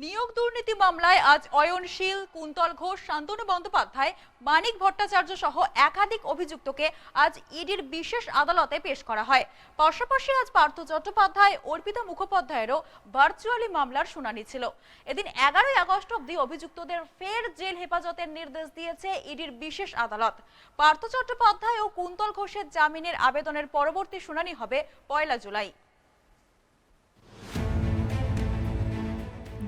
নিয়োগ দুর্নীতি মামলায় আজ অয়নশীল, কুন্তল ঘোষ, শান্তনু বন্দ্যোপাধ্যায়, মানিক ভট্টাচার্য সহ একাধিক অভিযুক্তকে আজ ইডির বিশেষ আদালতে পেশ করা হয়। পাশাপাশি আজ পার্থ চট্টোপাধ্যায়, অর্পিতা মুখোপাধ্যায়েরও ভার্চুয়ালি মামলার শুনানি ছিল। এদিন 11ই আগস্ট অবধি অভিযুক্তদের ফের জেল হেফাজতের নির্দেশ দিয়েছে ইডির বিশেষ আদালত। পার্থ চট্টোপাধ্যায় ও কুন্তল ঘোষের জামিনের আবেদনের পরবর্তী শুনানি হবে 1 জুলাই।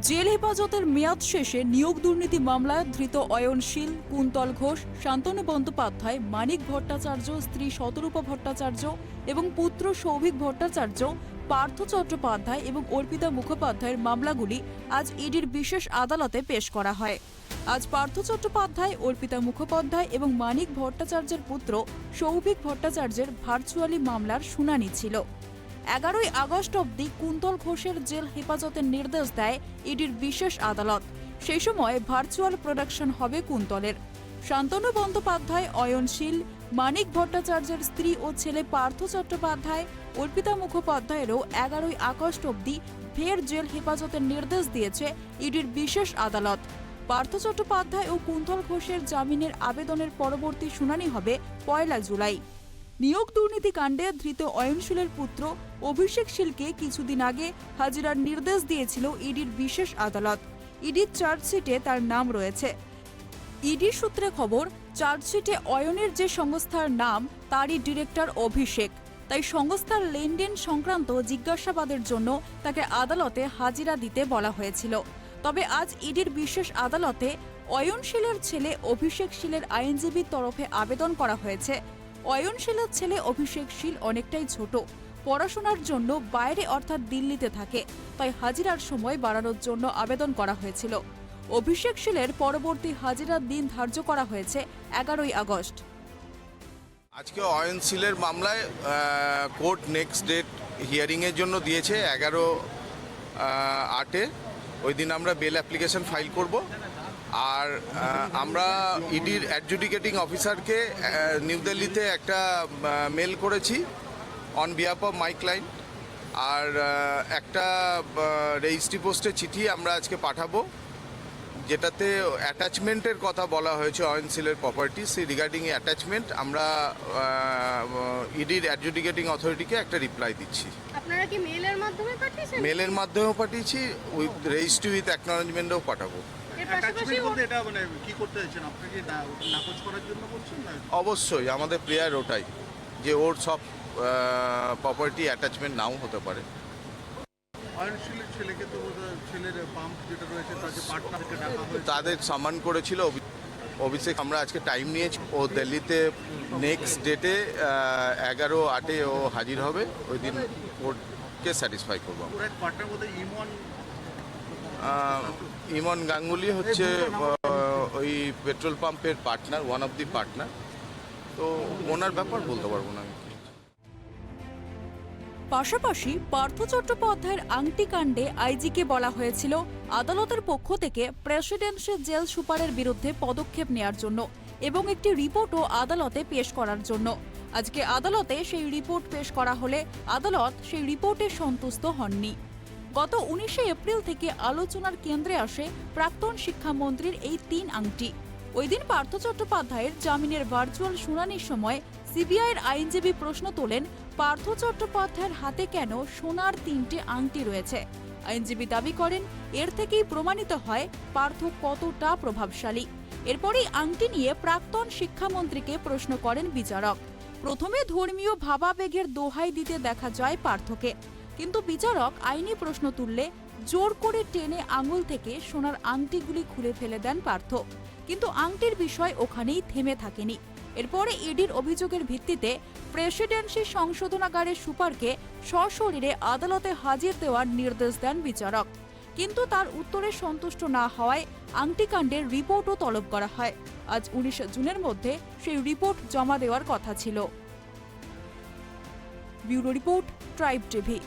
জেল হেফাজতের মেয়াদ শেষে নিয়োগ দুর্নীতি মামলায় ধৃত অয়নশীল, কুন্তল ঘোষ, শান্তনু বন্দ্যোপাধ্যায়, মানিক ভট্টাচার্য, স্ত্রী শতরূপা ভট্টাচার্য এবং পুত্র সৌভিক ভট্টাচার্য, পার্থ চট্টোপাধ্যায় এবং অর্পিতা মুখোপাধ্যায়ের মামলাগুলি আজ ইডির বিশেষ আদালতে পেশ করা হয়। আজ পার্থ চট্টোপাধ্যায়, অর্পিতা মুখোপাধ্যায় এবং মানিক ভট্টাচার্যের পুত্র সৌভিক ভট্টাচার্যের ভার্চুয়ালি মামলার শুনানি ছিল। 11ই আগস্ট অবধি কুন্তল ঘোষের জেল হেফাজতের নির্দেশ দেয় ইডির বিশেষ আদালত। সেই সময় ভার্চুয়াল প্রোডাকশন হবে কুন্তলের। শান্তনু বন্দ্যোপাধ্যায়, অয়নশীল, মানিক ভট্টাচার্যের স্ত্রী ও ছেলে পার্থ চট্টোপাধ্যায়, অর্পিতা মুখোপাধ্যায়েরও 11ই আগস্ট অবধি ফের জেল হেফাজতের নির্দেশ দিয়েছে ইডির বিশেষ আদালত। পার্থ চট্টোপাধ্যায় ও কুন্তল ঘোষের জামিনের আবেদনের পরবর্তী শুনানি হবে 1 জুলাই। নিয়োগ দুর্নীতি কাণ্ডে ধৃত অয়নশীলের পুত্র অভিষেক শীলকে কিছুদিন আগে হাজিরার নির্দেশ দিয়েছিল ইডির বিশেষ আদালত। ইডির চার্জশিটে তার নাম রয়েছে। ইডি সূত্রে খবর, চার্জশিটে অয়নের যে সংস্থার নাম তারই ডিরেক্টর অভিষেক, তাই সংস্থার লেনদেন সংক্রান্ত জিজ্ঞাসাবাদের জন্য তাকে আদালতে হাজিরা দিতে বলা হয়েছিল। তবে আজ ইডির বিশেষ আদালতে অয়নশীলের ছেলে অভিষেক শীলের আইনজীবীর তরফে আবেদন করা হয়েছে। অয়নশীলের ছেলে অভিষেক শীল অনেকটাই ছোট, পড়াশোনার জন্য বাইরে অর্থাৎ দিল্লিতে থাকে, তাই হাজিরার সময় বাড়ানোর জন্য আবেদন করা হয়েছিল। অভিষেক শীলের পরবর্তী হাজিরার দিন ধার্য করা হয়েছে 11ই আগস্ট। আজকে অয়নশীলের মামলায় কোর্ট নেক্সট ডেট হিয়ারিংয়ের জন্য দিয়েছে 11/8-এ। ওই দিন আমরা বেল অ্যাপ্লিকেশন ফাইল করব। আর আমরা ইডির অ্যাডজুডিকেটিং অফিসারকে নিউ দিল্লিতে একটা মেল করেছি on behalf of my client, আর একটা রেজিস্ট্রি পোস্টে চিঠি আমরা আজকে পাঠাবো, যেটাতে অ্যাটাচমেন্টের কথা বলা হয়েছে অয়নশীলের প্রপার্টি। সেই রিগার্ডিং অ্যাটাচমেন্ট আমরা ইডির অ্যাডজুডিকেটিং অথরিটিকে একটা রিপ্লাই দিচ্ছি। আপনারা কি মেলের মাধ্যমে পাঠিয়েছেন? মেলের মাধ্যমেও পাঠিয়েছি, উইথ রেজিস্ট্রি উইথ অ্যাকনলেজমেন্টও পাঠাবো। অবশ্যই আমাদের প্রেয়ার ওটাই, যে ওর সব প্রপার্টি অ্যাটাচমেন্ট নাও হতে পারে। তাদের সামান করেছিল অভিষেক। আমরা আজকে টাইম নিয়েছি, ও দিল্লিতে নেক্সট ডেটে 11/8-এ ও হাজির হবে। ওই দিন কোর্টকে স্যাটিসফাই করবো। ইমন গাঙ্গুলি হচ্ছে ওই পেট্রোল পাম্পের partner, one of the partner. তো ওনার ব্যাপার বলতে পারবো না। পাশাপাশি পার্থ চট্টোপাধ্যায়ের আংটি কাণ্ডে আইজিকে বলা হয়েছিল আদালতের পক্ষ থেকে প্রেসিডেন্সিয়াল জেল সুপারের বিরুদ্ধে পদক্ষেপ নেওয়ার জন্য এবং একটি রিপোর্টও আদালতে পেশ করার জন্য। আজকে আদালতে সেই রিপোর্ট পেশ করা হলে আদালত সেই রিপোর্টে সন্তুষ্ট হননি। গত 19শে এপ্রিল থেকে আলোচনার কেন্দ্রে আসে প্রাক্তন শিক্ষামন্ত্রীর এই 3 আংটি। ওই দিন পার্থ চট্টোপাধ্যায়ের জামিনের ভার্চুয়াল শুনানির সময় সিবিআইয়ের আইনজীবী প্রশ্ন তোলেন, পার্থ চট্টোপাধ্যায়ের হাতে কেন সোনার 3টে আংটি রয়েছে। আইনজীবী দাবি করেন, এর থেকেই প্রমাণিত হয় পার্থ কতটা প্রভাবশালী। এরপরই আংটি নিয়ে প্রাক্তন শিক্ষামন্ত্রীকে প্রশ্ন করেন বিচারক। প্রথমে ধর্মীয় ভাবাবেগের দোহাই দিতে দেখা যায় পার্থকে, কিন্তু বিচারক আইনি প্রশ্ন তুললে জোর করে টেনে আঙুল থেকে সোনার আংটিগুলি খুলে ফেলে দেন পার্থ। কিন্তু আংটির বিষয় ওখানেই থেমে থাকেনি। এরপরে ইডির অভিযোগের ভিত্তিতে প্রেসিডেন্সি সংশোধনাগারের সুপারকে সশরীরে আদালতে হাজির দেওয়ার নির্দেশ দেন বিচারক। কিন্তু তার উত্তরে সন্তুষ্ট না হওয়ায় আংটি কাণ্ডের রিপোর্টও তলব করা হয়। আজ 19 জুনের মধ্যে সেই রিপোর্ট জমা দেওয়ার কথা ছিল। Bureau report, tribe TV.